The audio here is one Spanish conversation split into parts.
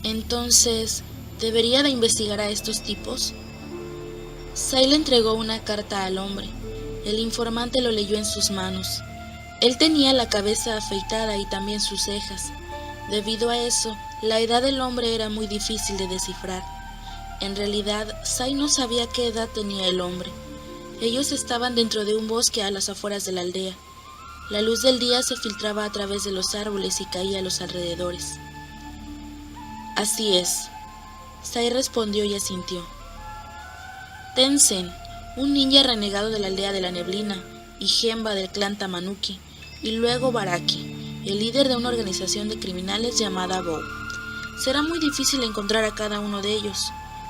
Entonces, ¿debería de investigar a estos tipos? Sai le entregó una carta al hombre. El informante lo leyó en sus manos. Él tenía la cabeza afeitada y también sus cejas. Debido a eso, la edad del hombre era muy difícil de descifrar. En realidad, Sai no sabía qué edad tenía el hombre. Ellos estaban dentro de un bosque a las afueras de la aldea. La luz del día se filtraba a través de los árboles y caía a los alrededores. Así es, Sai respondió y asintió. Tenzin, un ninja renegado de la aldea de la neblina, y Gemba del clan Tamanuki, y luego Baraki, el líder de una organización de criminales llamada Bow. Será muy difícil encontrar a cada uno de ellos.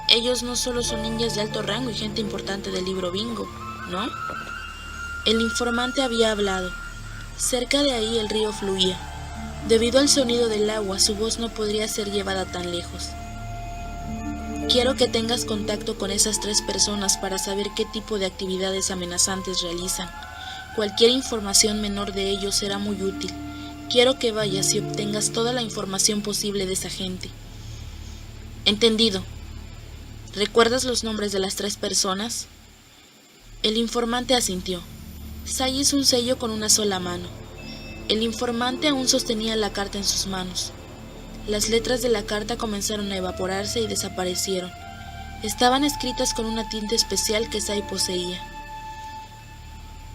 Ellos no solo son ninjas de alto rango y gente importante del libro Bingo, ¿no? El informante había hablado. Cerca de ahí el río fluía. Debido al sonido del agua, su voz no podría ser llevada tan lejos. Quiero que tengas contacto con esas 3 personas para saber qué tipo de actividades amenazantes realizan. Cualquier información menor de ellos será muy útil. Quiero que vayas y obtengas toda la información posible de esa gente. Entendido. ¿Recuerdas los nombres de las 3 personas? El informante asintió. Sai hizo un sello con una sola mano. El informante aún sostenía la carta en sus manos. Las letras de la carta comenzaron a evaporarse y desaparecieron. Estaban escritas con una tinta especial que Sai poseía.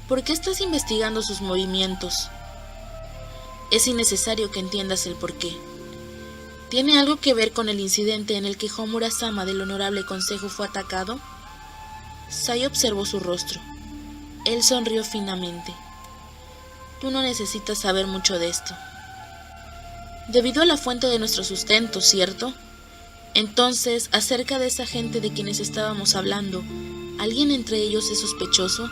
¿Por qué estás investigando sus movimientos? Es innecesario que entiendas el porqué. ¿Tiene algo que ver con el incidente en el que Homura-sama del Honorable Consejo fue atacado? Sai observó su rostro. Él sonrió finamente. Tú no necesitas saber mucho de esto. Debido a la fuente de nuestro sustento, ¿cierto? Entonces, acerca de esa gente de quienes estábamos hablando, ¿alguien entre ellos es sospechoso?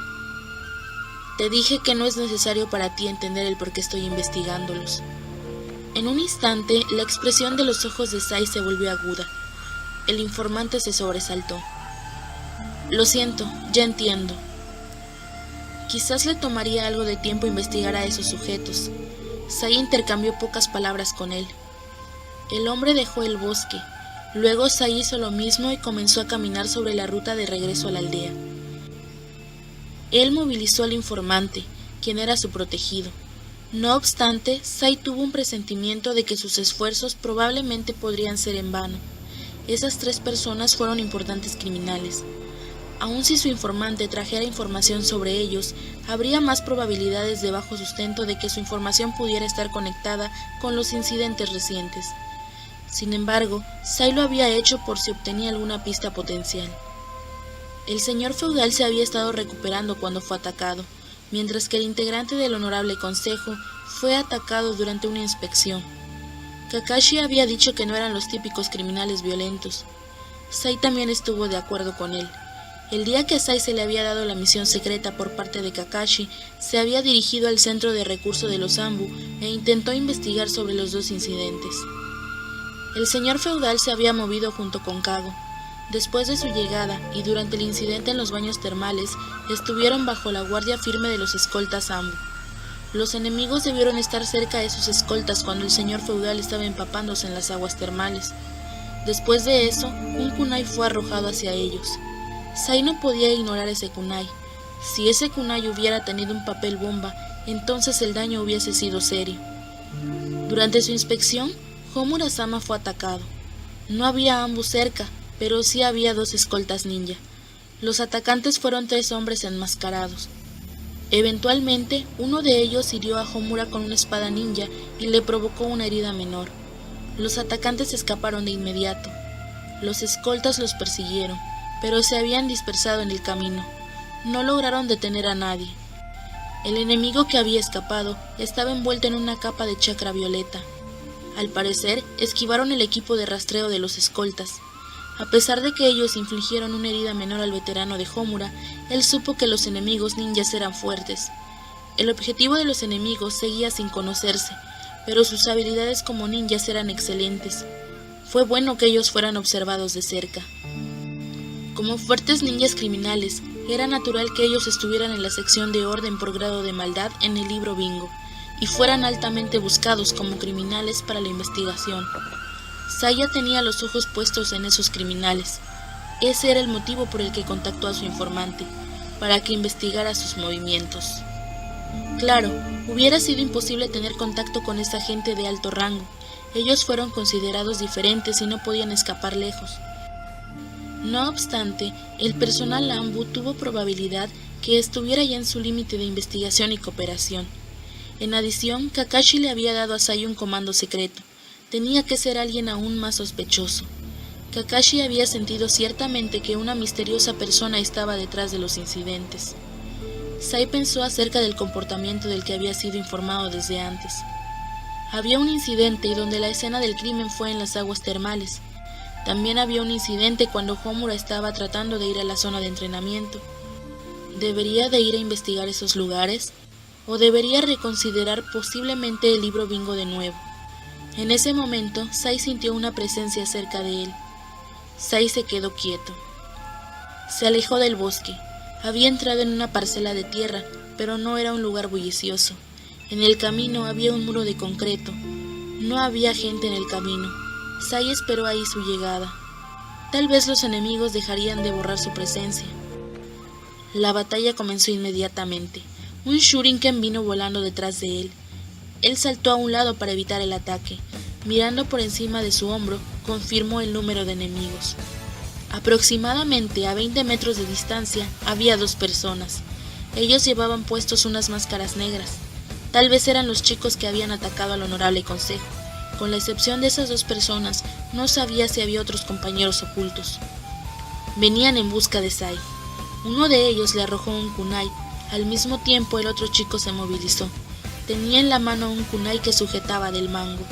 Te dije que no es necesario para ti entender el por qué estoy investigándolos. En un instante, la expresión de los ojos de Sai se volvió aguda. El informante se sobresaltó. Lo siento, ya entiendo. Quizás le tomaría algo de tiempo investigar a esos sujetos. Sai intercambió pocas palabras con él. El hombre dejó el bosque. Luego Sai hizo lo mismo y comenzó a caminar sobre la ruta de regreso a la aldea. Él movilizó al informante, quien era su protegido. No obstante, Sai tuvo un presentimiento de que sus esfuerzos probablemente podrían ser en vano. Esas 3 personas fueron importantes criminales. Aun si su informante trajera información sobre ellos, habría más probabilidades de bajo sustento de que su información pudiera estar conectada con los incidentes recientes. Sin embargo, Sai lo había hecho por si obtenía alguna pista potencial. El señor feudal se había estado recuperando cuando fue atacado, mientras que el integrante del Honorable Consejo fue atacado durante una inspección. Kakashi había dicho que no eran los típicos criminales violentos. Sai también estuvo de acuerdo con él. El día que a Sai se le había dado la misión secreta por parte de Kakashi, se había dirigido al centro de recurso de los Anbu e intentó investigar sobre los 2 incidentes. El señor feudal se había movido junto con Kago. Después de su llegada y durante el incidente en los baños termales, estuvieron bajo la guardia firme de los escoltas Anbu. Los enemigos debieron estar cerca de sus escoltas cuando el señor feudal estaba empapándose en las aguas termales. Después de eso, un kunai fue arrojado hacia ellos. Sai no podía ignorar ese kunai. Si ese kunai hubiera tenido un papel bomba, entonces el daño hubiese sido serio. Durante su inspección, Homura-sama fue atacado. No había Anbu cerca, pero sí había 2 escoltas ninja. Los atacantes fueron 3 hombres enmascarados. Eventualmente, uno de ellos hirió a Homura con una espada ninja y le provocó una herida menor. Los atacantes escaparon de inmediato. Los escoltas los persiguieron, pero se habían dispersado en el camino. No lograron detener a nadie. El enemigo que había escapado estaba envuelto en una capa de chakra violeta. Al parecer, esquivaron el equipo de rastreo de los escoltas. A pesar de que ellos infligieron una herida menor al veterano de Homura, él supo que los enemigos ninjas eran fuertes. El objetivo de los enemigos seguía sin conocerse, pero sus habilidades como ninjas eran excelentes. Fue bueno que ellos fueran observados de cerca. Como fuertes ninjas criminales, era natural que ellos estuvieran en la sección de orden por grado de maldad en el libro Bingo, y fueran altamente buscados como criminales para la investigación. Saya tenía los ojos puestos en esos criminales. Ese era el motivo por el que contactó a su informante, para que investigara sus movimientos. Claro, hubiera sido imposible tener contacto con esa gente de alto rango. Ellos fueron considerados diferentes y no podían escapar lejos. No obstante, el personal Ambu tuvo probabilidad que estuviera ya en su límite de investigación y cooperación. En adición, Kakashi le había dado a Sai un comando secreto. Tenía que ser alguien aún más sospechoso. Kakashi había sentido ciertamente que una misteriosa persona estaba detrás de los incidentes. Sai pensó acerca del comportamiento del que había sido informado desde antes. Había un incidente donde la escena del crimen fue en las aguas termales. También había un incidente cuando Homura estaba tratando de ir a la zona de entrenamiento. ¿Debería de ir a investigar esos lugares? ¿O debería reconsiderar posiblemente el libro Bingo de nuevo? En ese momento, Sai sintió una presencia cerca de él. Sai se quedó quieto. Se alejó del bosque. Había entrado en una parcela de tierra, pero no era un lugar bullicioso. En el camino había un muro de concreto. No había gente en el camino. Sai esperó ahí su llegada. Tal vez los enemigos dejarían de borrar su presencia. La batalla comenzó inmediatamente. Un shuriken vino volando detrás de él. Él saltó a un lado para evitar el ataque. Mirando por encima de su hombro, confirmó el número de enemigos. Aproximadamente a 20 metros de distancia había 2 personas. Ellos llevaban puestos unas máscaras negras. Tal vez eran los chicos que habían atacado al honorable consejo. Con la excepción de esas 2 personas, no sabía si había otros compañeros ocultos. Venían en busca de Sai. Uno de ellos le arrojó un kunai. Al mismo tiempo el otro chico se movilizó. Tenía en la mano un kunai que sujetaba del mango.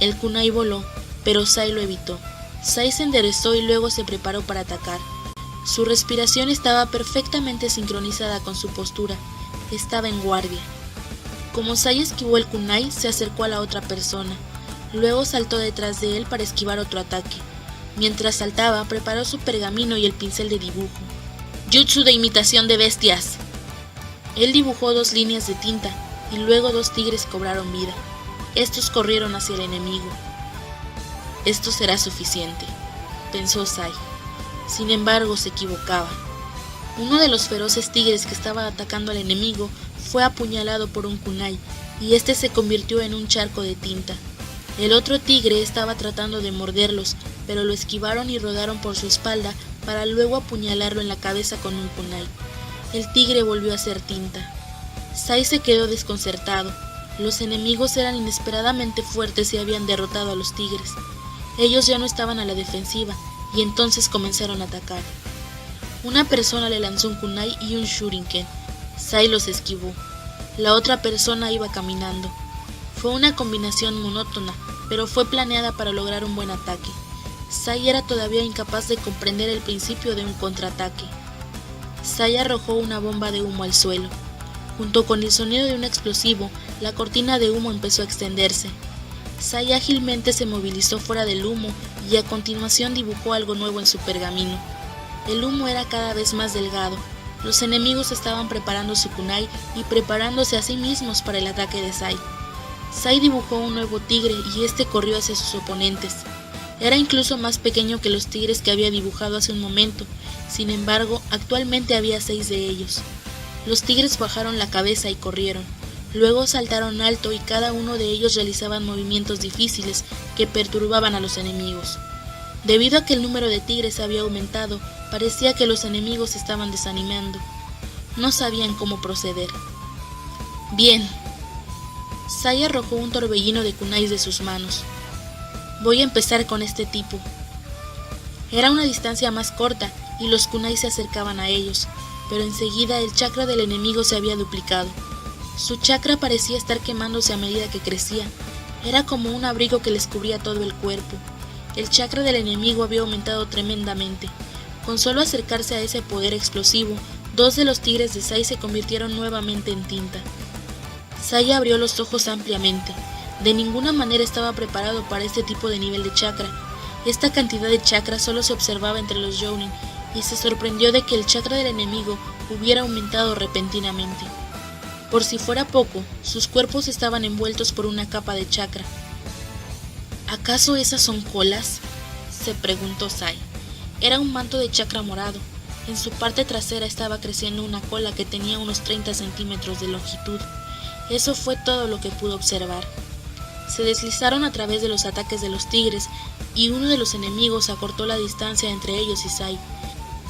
El kunai voló, pero Sai lo evitó. Sai se enderezó y luego se preparó para atacar. Su respiración estaba perfectamente sincronizada con su postura. Estaba en guardia. Como Sai esquivó el kunai, se acercó a la otra persona. Luego saltó detrás de él para esquivar otro ataque. Mientras saltaba, preparó su pergamino y el pincel de dibujo. Jutsu de imitación de bestias. Él dibujó 2 líneas de tinta y luego 2 tigres cobraron vida. Estos corrieron hacia el enemigo. Esto será suficiente, pensó Sai. Sin embargo, se equivocaba. Uno de los feroces tigres que estaban atacando al enemigo fue apuñalado por un kunai y este se convirtió en un charco de tinta. El otro tigre estaba tratando de morderlos, pero lo esquivaron y rodaron por su espalda para luego apuñalarlo en la cabeza con un kunai. El tigre volvió a ser tinta. Sai se quedó desconcertado. Los enemigos eran inesperadamente fuertes y habían derrotado a los tigres. Ellos ya no estaban a la defensiva y entonces comenzaron a atacar. Una persona le lanzó un kunai y un shuriken. Sai los esquivó. La otra persona iba caminando. Fue una combinación monótona, pero fue planeada para lograr un buen ataque. Sai era todavía incapaz de comprender el principio de un contraataque. Sai arrojó una bomba de humo al suelo. Junto con el sonido de un explosivo, la cortina de humo empezó a extenderse. Sai ágilmente se movilizó fuera del humo y a continuación dibujó algo nuevo en su pergamino. El humo era cada vez más delgado. Los enemigos estaban preparando su kunai y preparándose a sí mismos para el ataque de Sai. Sai dibujó un nuevo tigre y este corrió hacia sus oponentes. Era incluso más pequeño que los tigres que había dibujado hace un momento. Sin embargo, actualmente había 6 de ellos. Los tigres bajaron la cabeza y corrieron. Luego saltaron alto y cada uno de ellos realizaban movimientos difíciles que perturbaban a los enemigos. Debido a que el número de tigres había aumentado, parecía que los enemigos se estaban desanimando. No sabían cómo proceder. Bien. Sai arrojó un torbellino de kunais de sus manos. Voy a empezar con este tipo. Era una distancia más corta y los kunais se acercaban a ellos, pero enseguida el chakra del enemigo se había duplicado. Su chakra parecía estar quemándose a medida que crecía. Era como un abrigo que les cubría todo el cuerpo. El chakra del enemigo había aumentado tremendamente. Con solo acercarse a ese poder explosivo, 2 de los tigres de Sai se convirtieron nuevamente en tinta. Sai abrió los ojos ampliamente. De ninguna manera estaba preparado para este tipo de nivel de chakra. Esta cantidad de chakra solo se observaba entre los Jounin, y se sorprendió de que el chakra del enemigo hubiera aumentado repentinamente. Por si fuera poco, sus cuerpos estaban envueltos por una capa de chakra. ¿Acaso esas son colas?, se preguntó Sai. Era un manto de chakra morado. En su parte trasera estaba creciendo una cola que tenía unos 30 centímetros de longitud. Eso fue todo lo que pudo observar. Se deslizaron a través de los ataques de los tigres y uno de los enemigos acortó la distancia entre ellos y Sai.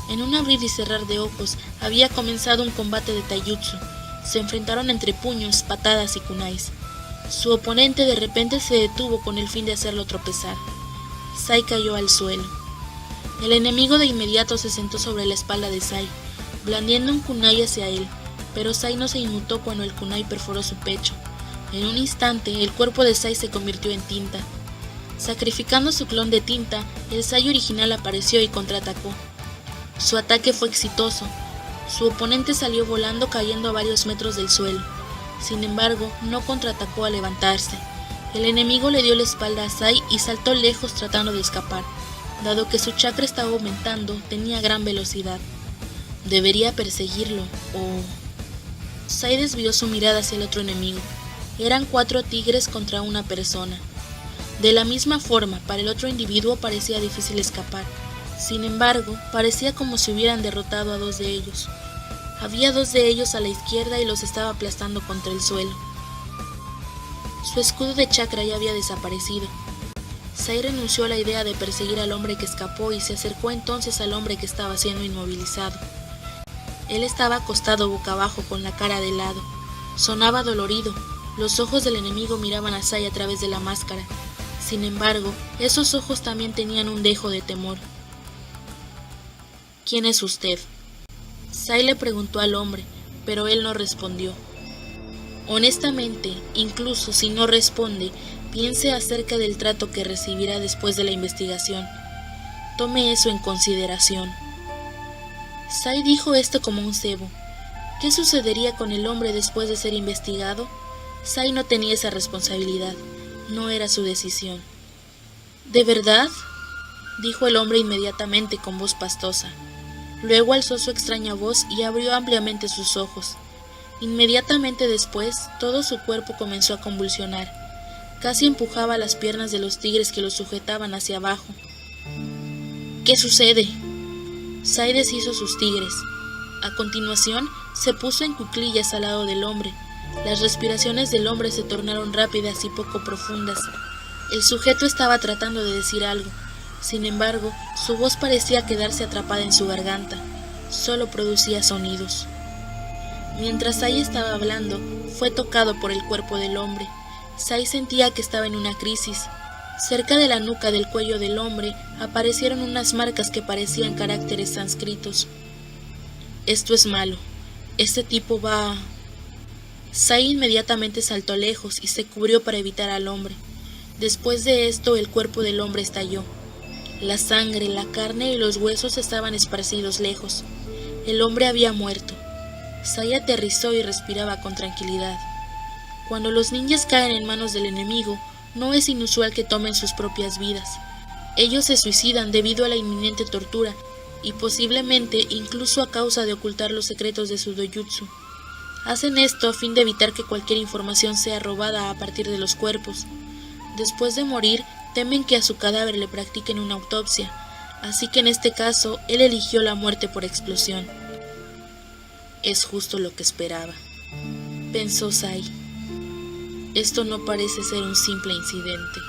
En un abrir y cerrar de ojos había comenzado un combate de taijutsu. Se enfrentaron entre puños, patadas y kunais. Su oponente de repente se detuvo con el fin de hacerlo tropezar. Sai cayó al suelo. El enemigo de inmediato se sentó sobre la espalda de Sai, blandiendo un kunai hacia él, pero Sai no se inmutó cuando el kunai perforó su pecho. En un instante, el cuerpo de Sai se convirtió en tinta. Sacrificando su clon de tinta, el Sai original apareció y contraatacó. Su ataque fue exitoso. Su oponente salió volando, cayendo a varios metros del suelo. Sin embargo, no contraatacó al levantarse. El enemigo le dio la espalda a Sai y saltó lejos tratando de escapar. Dado que su chakra estaba aumentando, tenía gran velocidad. Debería perseguirlo, o... Sai desvió su mirada hacia el otro enemigo. Eran 4 tigres contra una persona. De la misma forma, para el otro individuo parecía difícil escapar. Sin embargo, parecía como si hubieran derrotado a 2 de ellos. Había 2 de ellos a la izquierda y los estaba aplastando contra el suelo. Su escudo de chakra ya había desaparecido. Sai renunció a la idea de perseguir al hombre que escapó y se acercó entonces al hombre que estaba siendo inmovilizado. Él estaba acostado boca abajo con la cara de lado. Sonaba dolorido. Los ojos del enemigo miraban a Sai a través de la máscara. Sin embargo, esos ojos también tenían un dejo de temor. ¿Quién es usted?, Sai le preguntó al hombre, pero él no respondió. Honestamente, incluso si no responde, piense acerca del trato que recibirá después de la investigación. Tome eso en consideración. Sai dijo esto como un cebo. ¿Qué sucedería con el hombre después de ser investigado? Sai no tenía esa responsabilidad. No era su decisión. ¿De verdad?, dijo el hombre inmediatamente con voz pastosa. Luego alzó su extraña voz y abrió ampliamente sus ojos. Inmediatamente después, todo su cuerpo comenzó a convulsionar. Casi empujaba las piernas de los tigres que lo sujetaban hacia abajo. ¿Qué sucede?, Sai deshizo sus tigres. A continuación, se puso en cuclillas al lado del hombre. Las respiraciones del hombre se tornaron rápidas y poco profundas. El sujeto estaba tratando de decir algo. Sin embargo, su voz parecía quedarse atrapada en su garganta. Solo producía sonidos. Mientras Sai estaba hablando, fue tocado por el cuerpo del hombre. Sai sentía que estaba en una crisis. Cerca de la nuca del cuello del hombre aparecieron unas marcas que parecían caracteres sánscritos. Esto es malo. Este tipo va... Sai inmediatamente saltó lejos y se cubrió para evitar al hombre. Después de esto, el cuerpo del hombre estalló. La sangre, la carne y los huesos estaban esparcidos lejos. El hombre había muerto. Sai aterrizó y respiraba con tranquilidad. Cuando los ninjas caen en manos del enemigo, no es inusual que tomen sus propias vidas. Ellos se suicidan debido a la inminente tortura y posiblemente incluso a causa de ocultar los secretos de su dojutsu. Hacen esto a fin de evitar que cualquier información sea robada a partir de los cuerpos. Después de morir, temen que a su cadáver le practiquen una autopsia, así que en este caso, él eligió la muerte por explosión. Es justo lo que esperaba, pensó Sai. Esto no parece ser un simple incidente.